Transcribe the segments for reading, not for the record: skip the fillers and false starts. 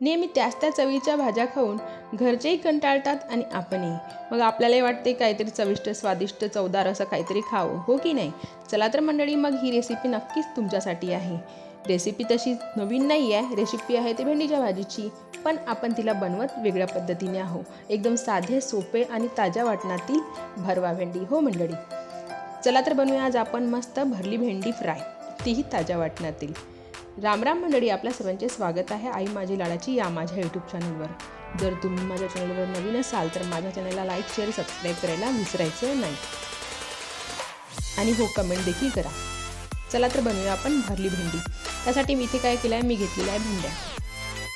नेहमी त्या चवीच्या भाज्या खाऊन घरचेही कंटाळतात आणि आपणही. मग आपल्यालाही वाटते काहीतरी चविष्ट, स्वादिष्ट, चवदार असं काहीतरी खावं, हो की नाही? चला तर मंडळी, मग ही रेसिपी नक्कीच तुमच्यासाठी आहे. रेसिपी तशी नवीन नाही आहे, रेसिपी आहे ती भेंडीच्या भाजीची, पण आपण तिला बनवत वेगळ्या पद्धतीने आहो. एकदम साधे, सोपे आणि ताज्या वाटणातील भरवा भेंडी. हो मंडळी, चला तर बनवूया आज आपण मस्त भरली भेंडी फ्राय, तीही ताज्या वाटणातील. राम राम मंडळी, आपल्या सर्वांचे स्वागत आहे आई माझी लाडाची या माझ्या यूट्यूब चॅनलवर. जर तुम्ही माझ्या चॅनलवर नवीन असाल तर माझ्या चॅनलला लाईक, शेअर, सबस्क्राईब करायला विसरायचं नाही. आणि हो, कमेंट देखील करा. चला तर बनवूया आपण भरली भेंडी. त्यासाठी मी इथे काय केलं आहे, मी घेतलेल्या आहे भेंड्या.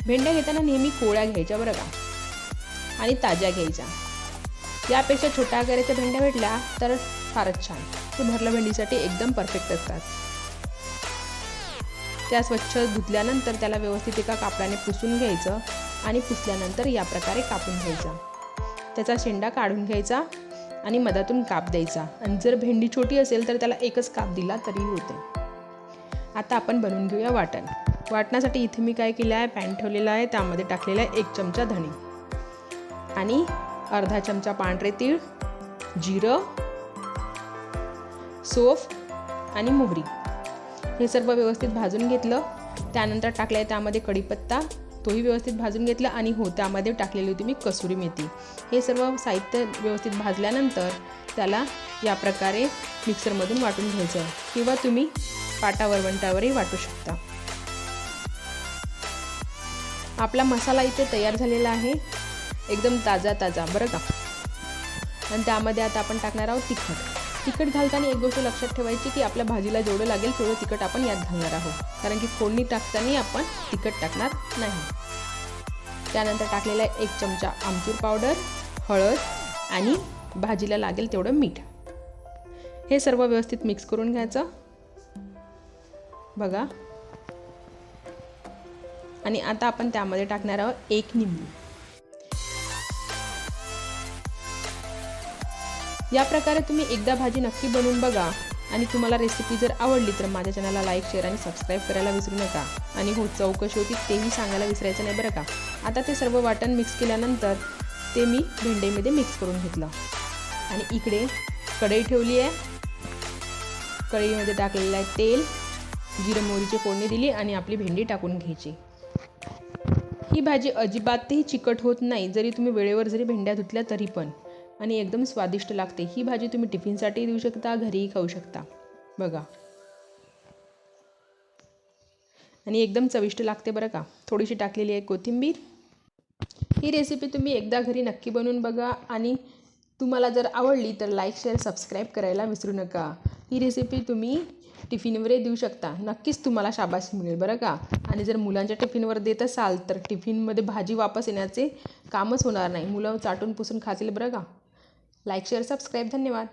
भेंड्या घेताना नेहमी कोवळ्या घ्यायच्या बरं का, आणि ताज्या घ्यायच्या. यापेक्षा छोट्या आकाराच्या भेंड्या भेटल्या तर फारच छान. ते भरल्या भेंडीसाठी एकदम परफेक्ट असतात. त्या स्वच्छ धुतल्यानंतर त्याला व्यवस्थित एका कापडाने पुसून घ्यायचं आणि पुसल्यानंतर या प्रकारे कापून घ्यायचा. त्याचा शेंडा काढून घ्यायचा आणि मधातून काप द्यायचा. आणि जर भेंडी छोटी असेल तर त्याला एकच काप दिला तरी होते. आता आपण बनवून घेऊया वाटण. वाटणासाठी इथे मी काय केलं आहे, पॅन ठेवलेला आहे, त्यामध्ये टाकलेला आहे 1 चमचा धणे आणि अर्धा चमचा पांढरे तीळ, जिरं, सौंफ आणि मोहरी. हे सर्व व्यवस्थित भाजून घेतलं. त्यानंतर टाकलं आहे त्यामध्ये कढीपत्ता, तोही व्यवस्थित भाजून घेतला. आणि हो, त्यामध्ये टाकलेली होती मी कसुरी मेथी. हे सर्व साहित्य व्यवस्थित भाजल्यानंतर त्याला या प्रकारे मिक्सरमधून वाटून घ्यायचं, किंवा तुम्ही पाटा वरवंटावरही वाटू शकता. आपला मसाला इथे तयार झालेला आहे, एकदम ताजा बरं का. आणि त्यामध्ये आता आपण टाकणार आहोत तिखट घालताना एक गोष्ट लक्षात ठेवायची की आपल्या भाजीला जेवढं लागेल तेवढं तिखट आपण यात घालणार आहोत, कारण की फोडणी टाकताना आपण तिखट टाकणार नाही. त्यानंतर टाकलेला आहे 1 चमचा आमचूर पावडर, हळद आणि भाजीला लागेल तेवढं मीठ. हे सर्व व्यवस्थित मिक्स करून घ्यायचं बघा. आणि आता आपण त्यामध्ये टाकणार आहोत 1 लिंबू. या प्रकारे तुम्ही एकदा भाजी नक्की बनवून बघा. आणि तुम्हाला रेसिपी जर आवडली तर माझ्या चॅनलला लाईक, शेअर आणि सबस्क्राईब करायला विसरू नका. आणि हो, चव कशी होती तेही सांगायला विसरायचं नाही बरं का. आता ते सर्व वाटण मिक्स केल्यानंतर ते मी भेंडीमध्ये मिक्स करून घेतलं. आणि इकडे कढई ठेवली आहे. कढईमध्ये टाकलेलं आहे तेल, जिरं मोहरीची फोडणी दिली आणि आपली भेंडी टाकून घ्यायची. ही भाजी अजिबातही चिकट होत नाही, जरी तुम्ही वेळेवर जरी भेंड्या धुतल्या तरी पण. आणि एकदम स्वादिष्ट लागते. ही भाजी तुम्ही टिफिनसाठी देऊ शकता, घरीही खाऊ शकता बघा. आणि एकदम चविष्ट लागते बरं का. थोडीशी टाकलेली आहे कोथिंबीर. ही रेसिपी तुम्ही एकदा घरी नक्की बनवून बघा. आणि तुम्हाला जर आवडली तर लाईक, शेअर, सबस्क्राईब करायला विसरू नका. ही रेसिपी तुम्ही टिफिनवरही देऊ शकता, नक्कीच तुम्हाला शाबासकी मिळेल बरं का. आणि जर मुलांच्या टिफिनवर देत असाल तर टिफिनमध्ये भाजी वापस येण्याचे कामच होणार नाही. मुलं चाटून पुसून खातील बरं का. Like, share, subscribe. धन्यवाद.